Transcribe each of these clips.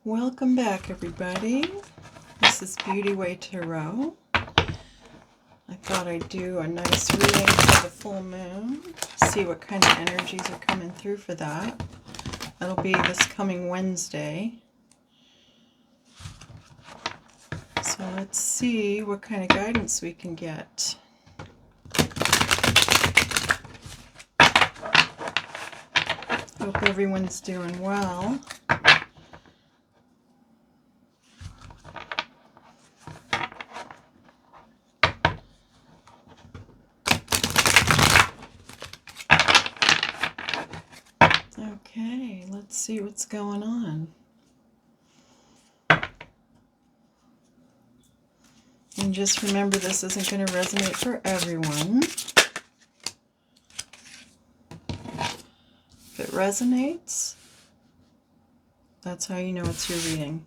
Welcome back, everybody. This is Beauty Way Tarot. I thought I'd do a nice reading for the full moon, see what kind of energies are coming through for that. That'll be this coming Wednesday. So let's see what kind of guidance we can get. Hope everyone's doing well. Okay, let's see what's going on. And just remember, this isn't going to resonate for everyone. If it resonates, that's how you know it's your reading.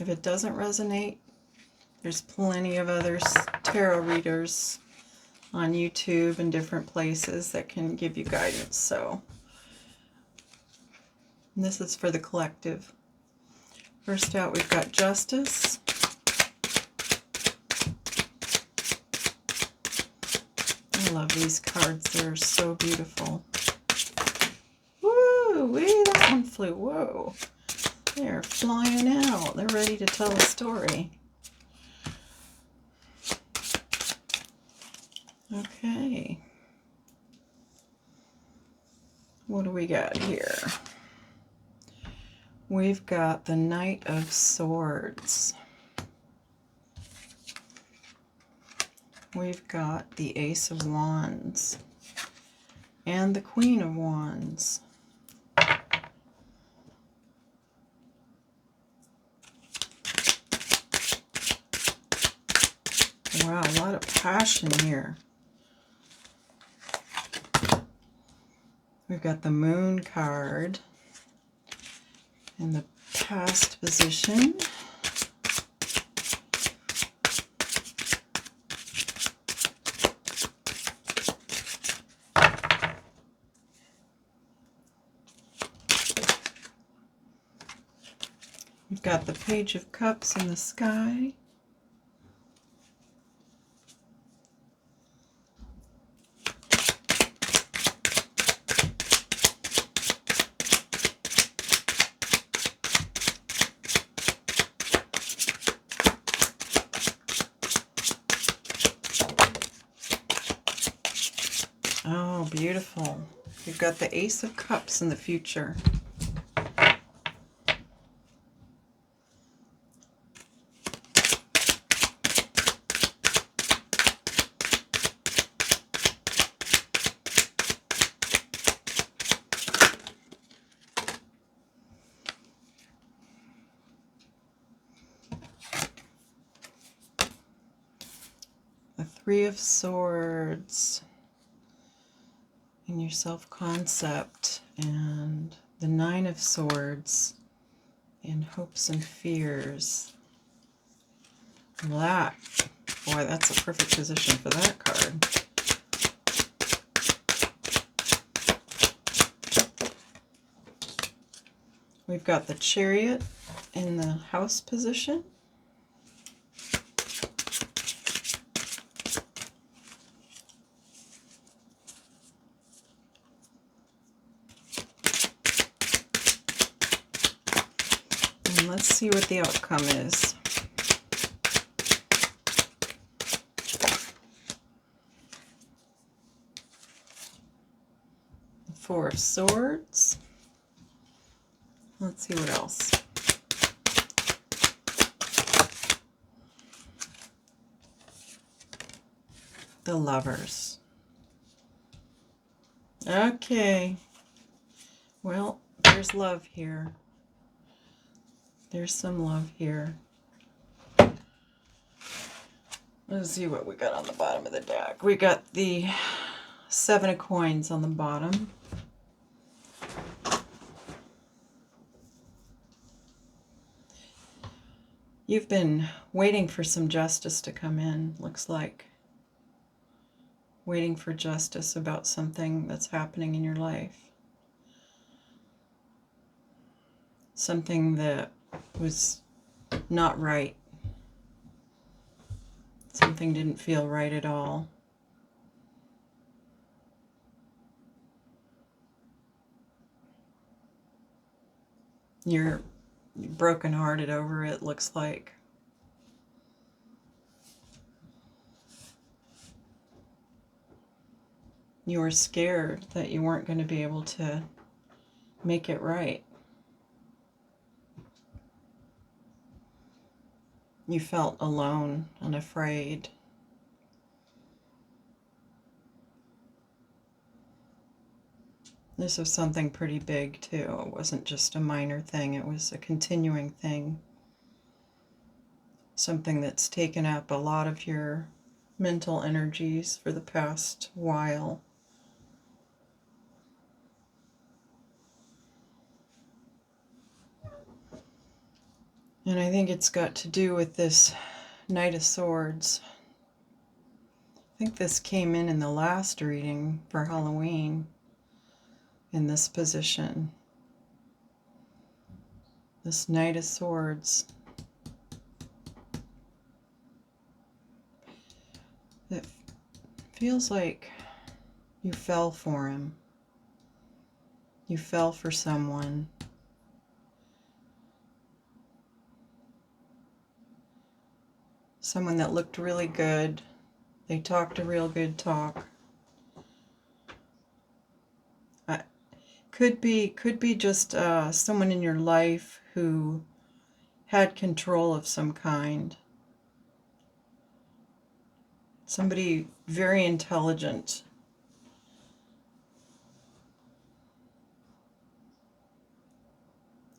If it doesn't resonate, there's plenty of other tarot readers on YouTube and different places that can give you guidance. So this is for the collective. First out, we've got Justice. I love these cards. They're so beautiful. Woo-wee, that one flew. Whoa. They're flying out. They're ready to tell a story. Okay. What do we got here? We've got the Knight of Swords. We've got the Ace of Wands and the Queen of Wands. Wow, a lot of passion here. We've got the Moon card in the past position. We've got the Page of Cups in the sky. Oh, beautiful. We've got the Ace of Cups in the future. The Three of Swords in your self-concept, and the Nine of Swords in hopes and fears. That, boy, that's a perfect position for that card. We've got the Chariot in the house position. And let's see what the outcome is. The Four of Swords. Let's see what else. The Lovers. Okay. Well, there's love here. There's some love here. Let's see what we got on the bottom of the deck. We got the Seven of Coins on the bottom. You've been waiting for some justice to come in, looks like. Waiting for justice about something that's happening in your life. Something that was not right. Something didn't feel right at all. You're brokenhearted over it, looks like. You were scared that you weren't going to be able to make it right. You felt alone and afraid. This was something pretty big too. It wasn't just a minor thing, it was a continuing thing. Something that's taken up a lot of your mental energies for the past while. And I think it's got to do with this Knight of Swords. I think this came in the last reading for Halloween in this position. This Knight of Swords. It feels like you fell for him. You fell for someone. Someone that looked really good. They talked a real good talk. Could be just someone in your life who had control of some kind. Somebody very intelligent.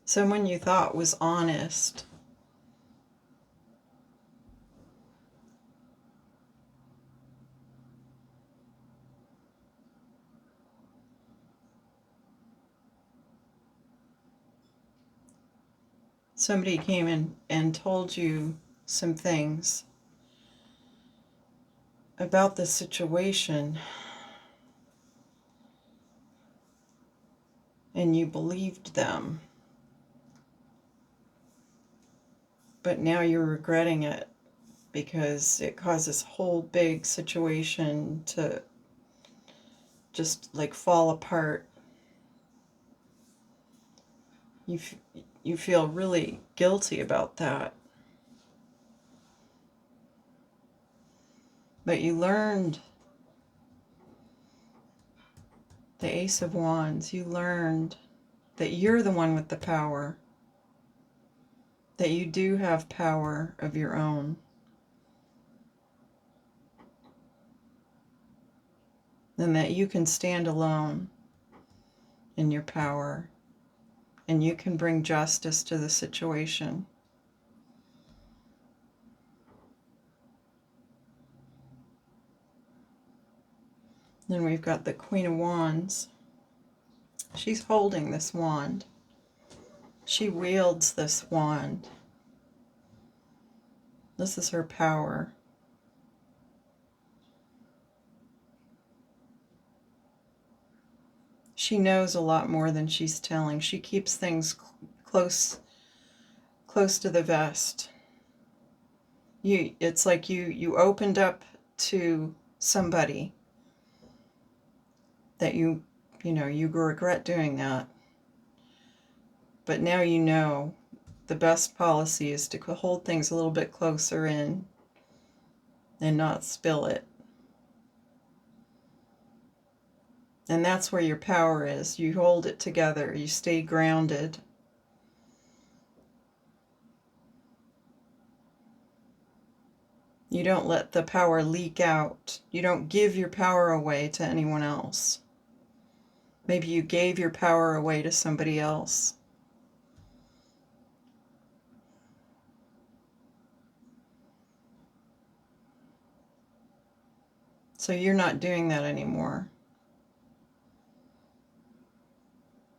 Someone you thought was honest. Somebody came in and told you some things about the situation, and you believed them, but now you're regretting it because it caused this whole big situation to just like fall apart. You feel really guilty about that. But you learned the Ace of Wands. You learned that you're the one with the power. That you do have power of your own. And that you can stand alone in your power. And you can bring justice to the situation. Then we've got the Queen of Wands. She's holding this wand. She wields this wand. This is her power. She knows a lot more than she's telling. She keeps things close to the vest. It's like you opened up to somebody that you regret doing that. But now you know the best policy is to hold things a little bit closer in and not spill it. And that's where your power is. You hold it together. You stay grounded. You don't let the power leak out. You don't give your power away to anyone else. Maybe you gave your power away to somebody else. So you're not doing that anymore.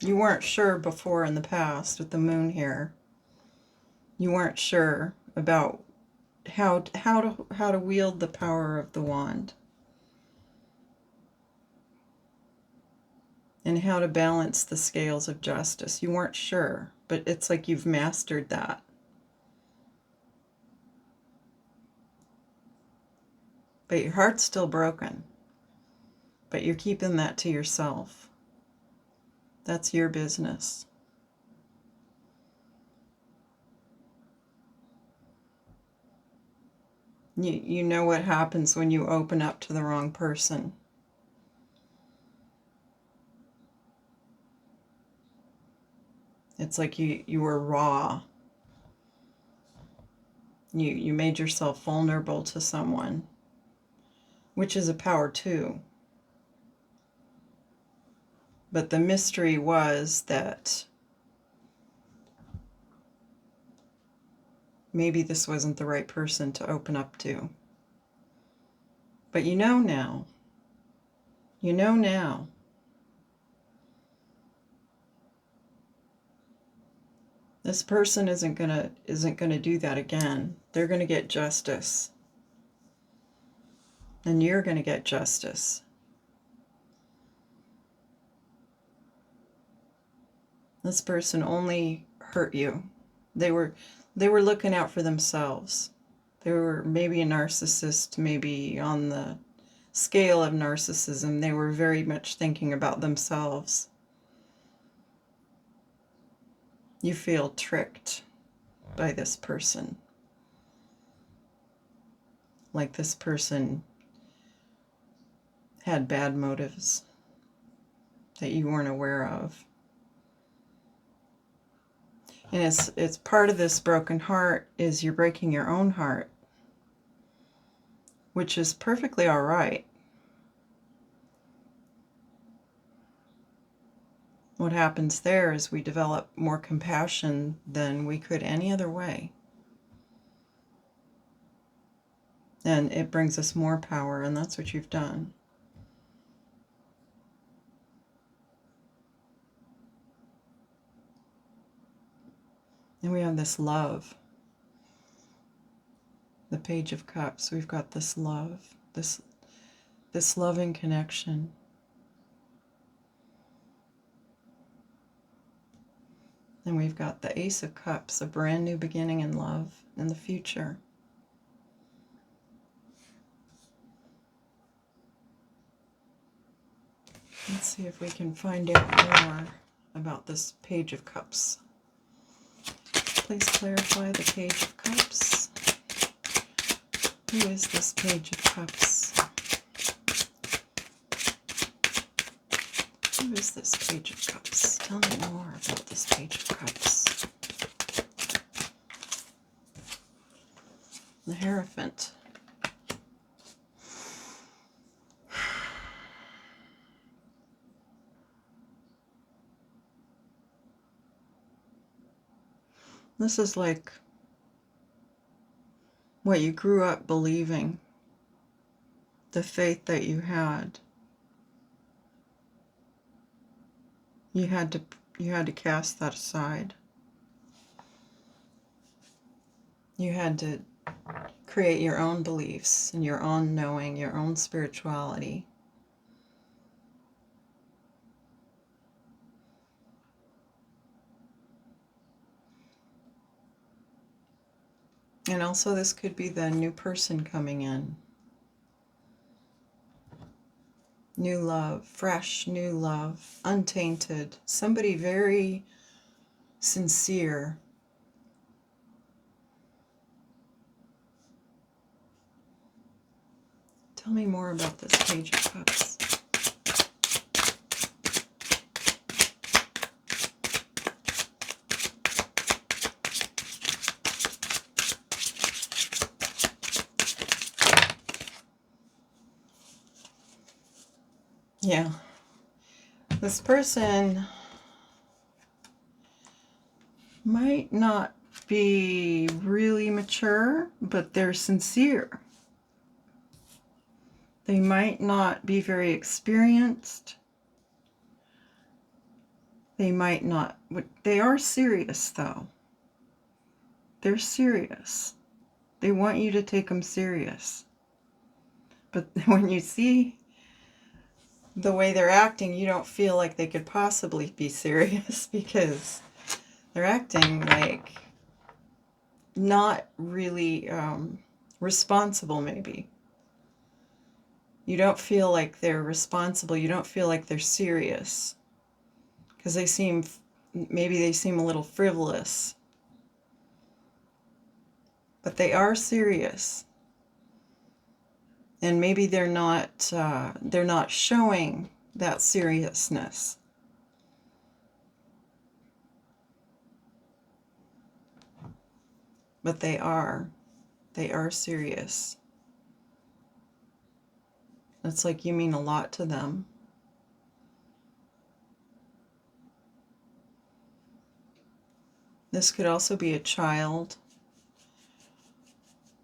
You weren't sure before in the past with the moon here. You weren't sure about how to wield the power of the wand. And how to balance the scales of justice. You weren't sure, but it's like you've mastered that. But your heart's still broken. But you're keeping that to yourself. That's your business. You know what happens when you open up to the wrong person. It's like you were raw. You made yourself vulnerable to someone, which is a power too. But the mystery was that maybe this wasn't the right person to open up to. But you know now. You know now. This person isn't gonna do that again. They're gonna get justice. And you're gonna get justice. This person only hurt you. They were looking out for themselves. They were maybe a narcissist, maybe on the scale of narcissism. They were very much thinking about themselves. You feel tricked by this person. Like this person had bad motives that you weren't aware of. And it's part of this broken heart is you're breaking your own heart, which is perfectly all right. What happens there is we develop more compassion than we could any other way. And it brings us more power, and that's what you've done. And we have this love. The Page of Cups, we've got this love, this loving connection. And we've got the Ace of Cups, a brand new beginning in love in the future. Let's see if we can find out more about this Page of Cups. Please clarify the Page of Cups. Who is this Page of Cups? Who is this Page of Cups? Tell me more about this Page of Cups. The Hierophant. This is like what you grew up believing, the faith that you had. You had to cast that aside. You had to create your own beliefs and your own knowing, your own spirituality. And also this could be the new person coming in. New love, fresh new love, untainted. Somebody very sincere. Tell me more about this Page of Cups. Yeah. This person might not be really mature, but they're sincere. They might not be very experienced. They might not, they are serious though. They're serious. They want you to take them serious. But when you see the way they're acting, you don't feel like they could possibly be serious because they're acting like not really responsible maybe. You don't feel like they're responsible. You don't feel like they're serious. Because maybe they seem a little frivolous. But they are serious. And maybe they're not showing that seriousness. But they are serious. It's like you mean a lot to them. This could also be a child,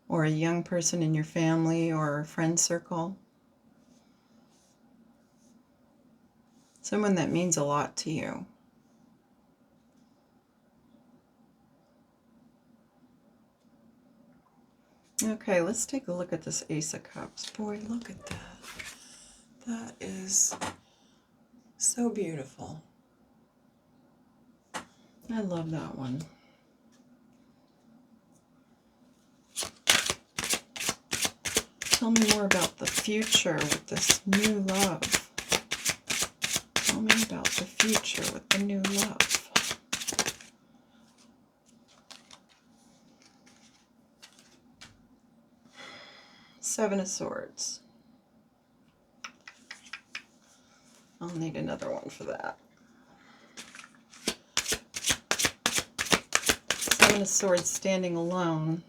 or a young person in your family or friend circle. Someone that means a lot to you. Okay, let's take a look at this Ace of Cups. Boy, look at that. That is so beautiful. I love that one. Tell me more about the future with this new love. Tell me about the future with the new love. Seven of Swords. I'll need another one for that. Seven of Swords standing alone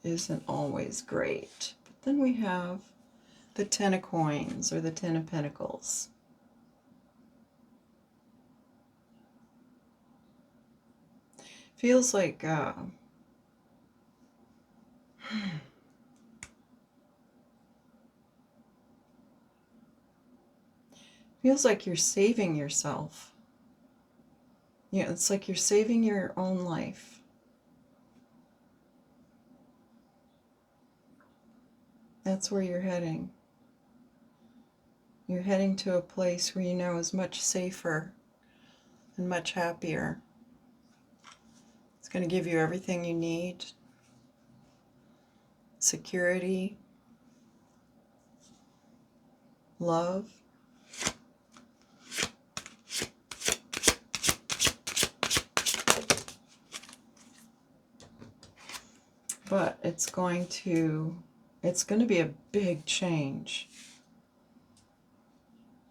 isn't always great. But then we have the Ten of Coins, or the Ten of Pentacles. Feels like feels like you're saving yourself. Yeah, it's like you're saving your own life. That's where you're heading. You're heading to a place where you know is much safer and much happier. It's going to give you everything you need. Security, love. But it's going to be a big change.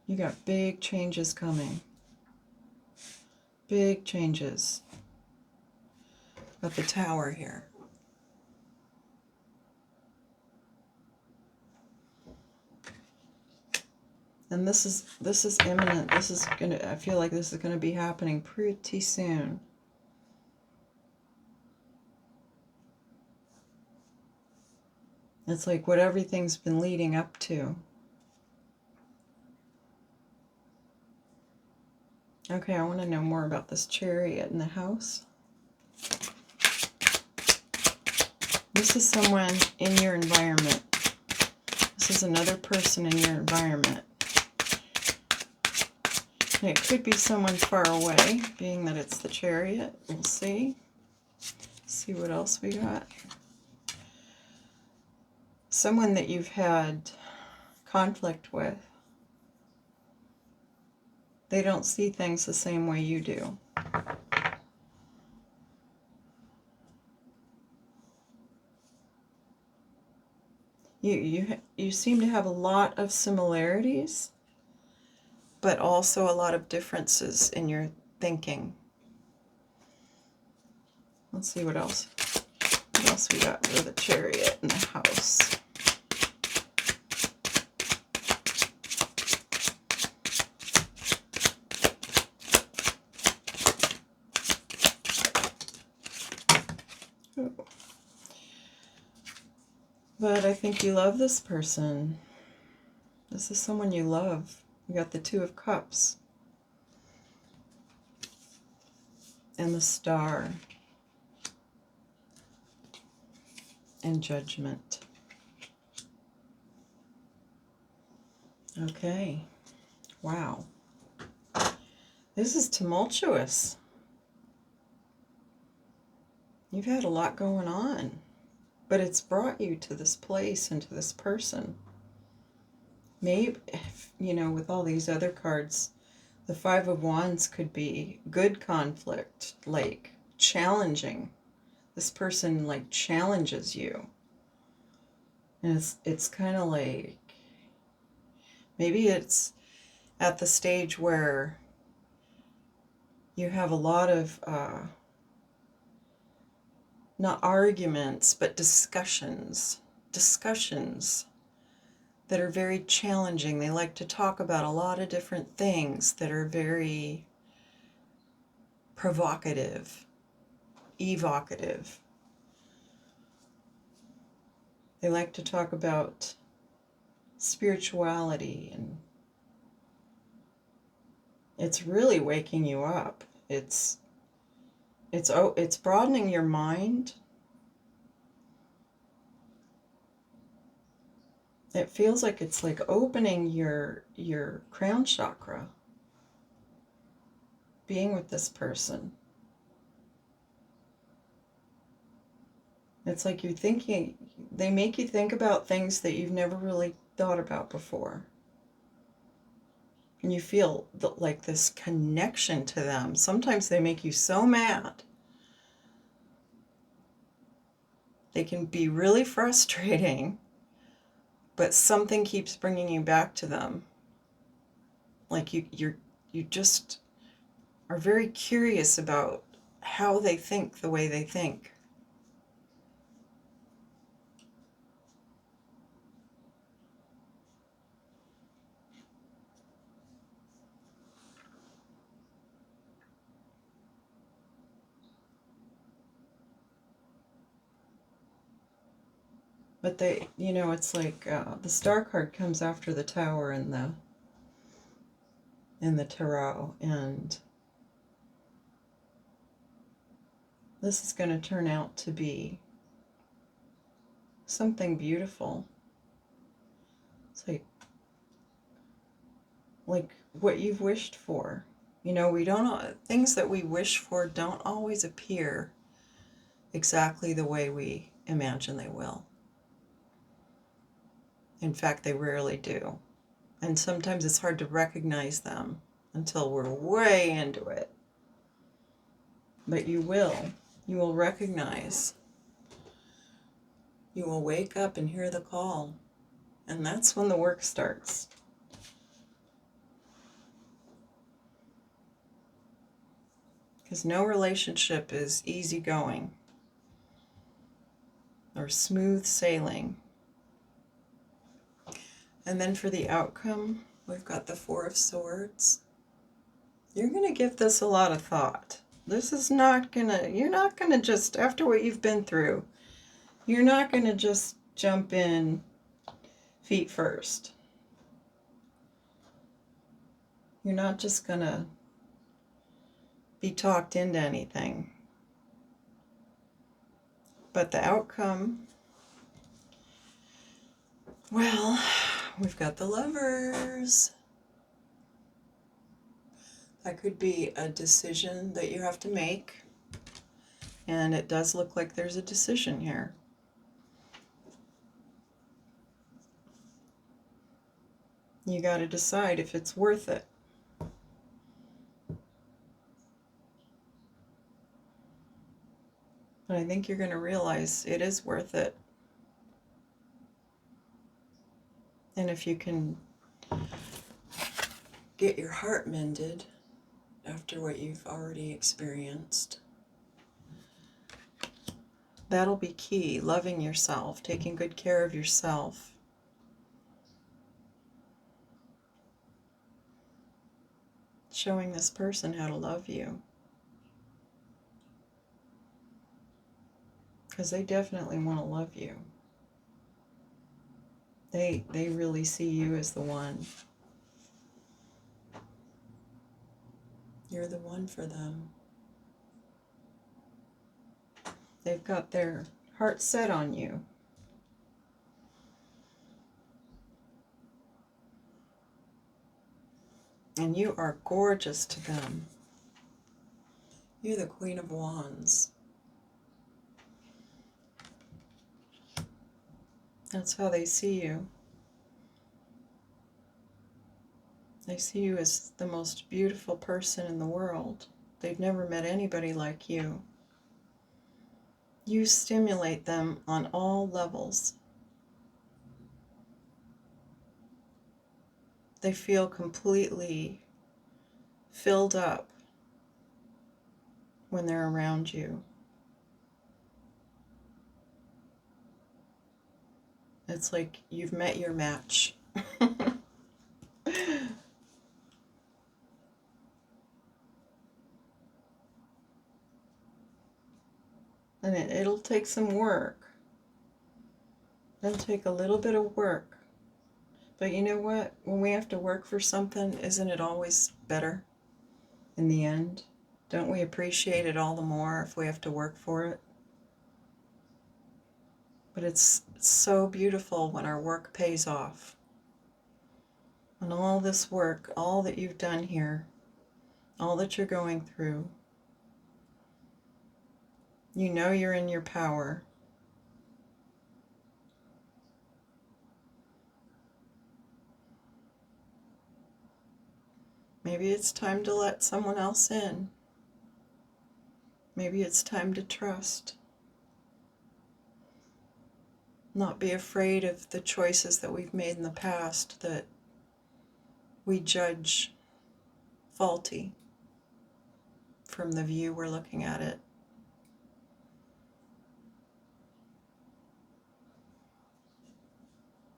You got big changes coming. Big changes. Got the Tower here. And this is imminent. I feel like this is gonna be happening pretty soon. It's like what everything's been leading up to. Okay, I want to know more about this Chariot in the house. This is someone in your environment. This is another person in your environment. And it could be someone far away, being that it's the Chariot. We'll see. See what else we got. Someone that you've had conflict with. They don't see things the same way you do. You seem to have a lot of similarities, but also a lot of differences in your thinking. Let's see what else. What else we got for the Chariot in the house? Ooh. But I think you love this person. This is someone you love. You got the Two of Cups. And the Star. And Judgment. Okay. Wow. This is tumultuous. You've had a lot going on. But it's brought you to this place and to this person. Maybe, you know, with all these other cards, the Five of Wands could be good conflict, like challenging. This person like challenges you. And it's kind of like, maybe it's at the stage where you have a lot of, not arguments, but discussions that are very challenging. They like to talk about a lot of different things that are very provocative, evocative. They like to talk about spirituality, and it's really waking you up. It's broadening your mind. It feels like it's like opening your crown chakra, being with this person. It's like you're thinking, they make you think about things that you've never really thought about before. And you feel like this connection to them. Sometimes they make you so mad. They can be really frustrating, but something keeps bringing you back to them. Like you just are very curious about how they think the way they think. But they, you know, it's like the Star card comes after the Tower in the tarot, and this is going to turn out to be something beautiful. It's like what you've wished for. You know, we don't, things that we wish for don't always appear exactly the way we imagine they will. In fact, they rarely do. And sometimes it's hard to recognize them until we're way into it. But you will recognize. You will wake up and hear the call. And that's when the work starts. Because no relationship is easygoing or smooth sailing. And then for the outcome, we've got the Four of Swords. You're going to give this a lot of thought. This is not going to, you're not going to just, after what you've been through, you're not going to just jump in feet first. You're not just going to be talked into anything. But the outcome, well, we've got the Lovers. That could be a decision that you have to make. And it does look like there's a decision here. You got to decide if it's worth it. But I think you're going to realize it is worth it. And if you can get your heart mended after what you've already experienced, that'll be key. Loving yourself, taking good care of yourself. Showing this person how to love you. Because they definitely want to love you. They really see you as the one. You're the one for them. They've got their heart set on you. And you are gorgeous to them. You're the Queen of Wands. That's how they see you. They see you as the most beautiful person in the world. They've never met anybody like you. You stimulate them on all levels. They feel completely filled up when they're around you. It's like you've met your match. And it'll take some work. It'll take a little bit of work. But you know what? When we have to work for something, isn't it always better in the end? Don't we appreciate it all the more if we have to work for it? But it's so beautiful when our work pays off. When all this work, all that you've done here, all that you're going through, you know you're in your power. Maybe it's time to let someone else in. Maybe it's time to trust. Not be afraid of the choices that we've made in the past that we judge faulty from the view we're looking at it.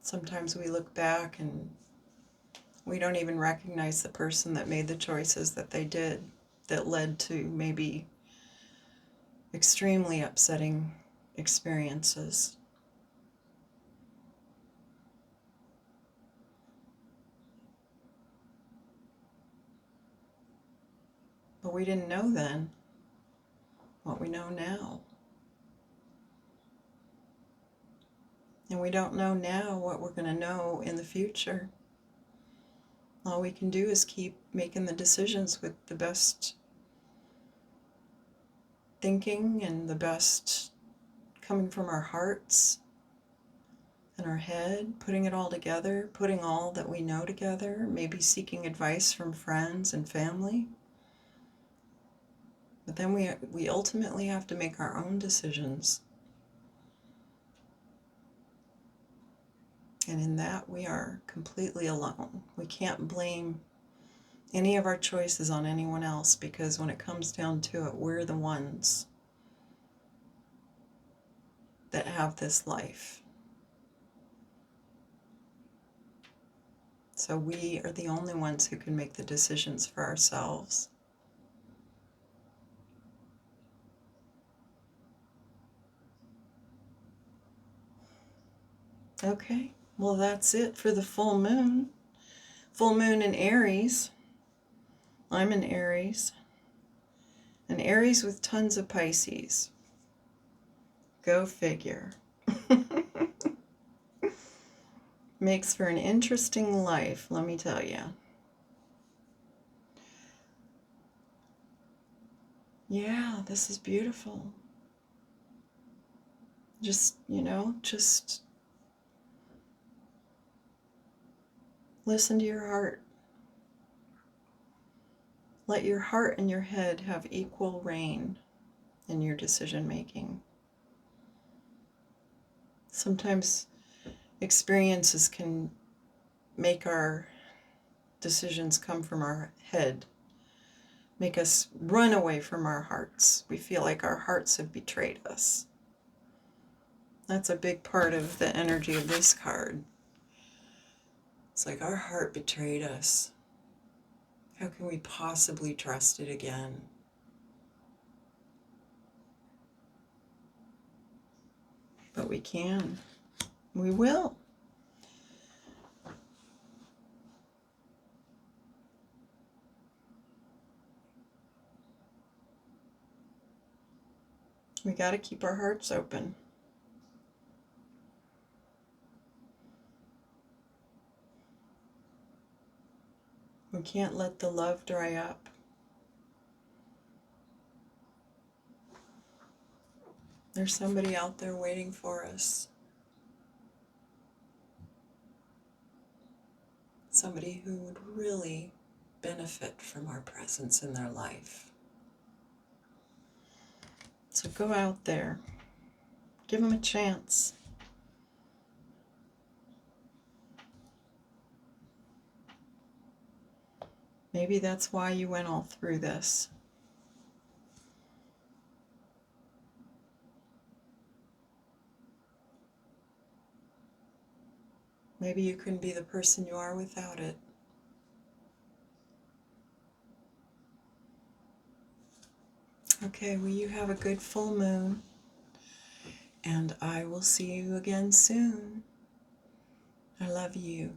Sometimes we look back and we don't even recognize the person that made the choices that they did that led to maybe extremely upsetting experiences. But we didn't know then what we know now. And we don't know now what we're going to know in the future. All we can do is keep making the decisions with the best thinking and the best coming from our hearts and our head, putting it all together, putting all that we know together, maybe seeking advice from friends and family. But then we ultimately have to make our own decisions. And in that, we are completely alone. We can't blame any of our choices on anyone else, because when it comes down to it, we're the ones that have this life. So we are the only ones who can make the decisions for ourselves. Okay, well that's it for the full moon. Full moon in Aries. I'm in Aries. An Aries with tons of Pisces. Go figure. Makes for an interesting life, let me tell you. Yeah, this is beautiful. Just listen to your heart. Let your heart and your head have equal reign in your decision making. Sometimes experiences can make our decisions come from our head, make us run away from our hearts. We feel like our hearts have betrayed us. That's a big part of the energy of this card. It's like our heart betrayed us. How can we possibly trust it again? But we can. We will. We got to keep our hearts open. We can't let the love dry up. There's somebody out there waiting for us. somebody who would really benefit from our presence in their life. So go out there, give them a chance. Maybe that's why you went all through this. Maybe you couldn't be the person you are without it. Okay, well, you have a good full moon, and I will see you again soon. I love you.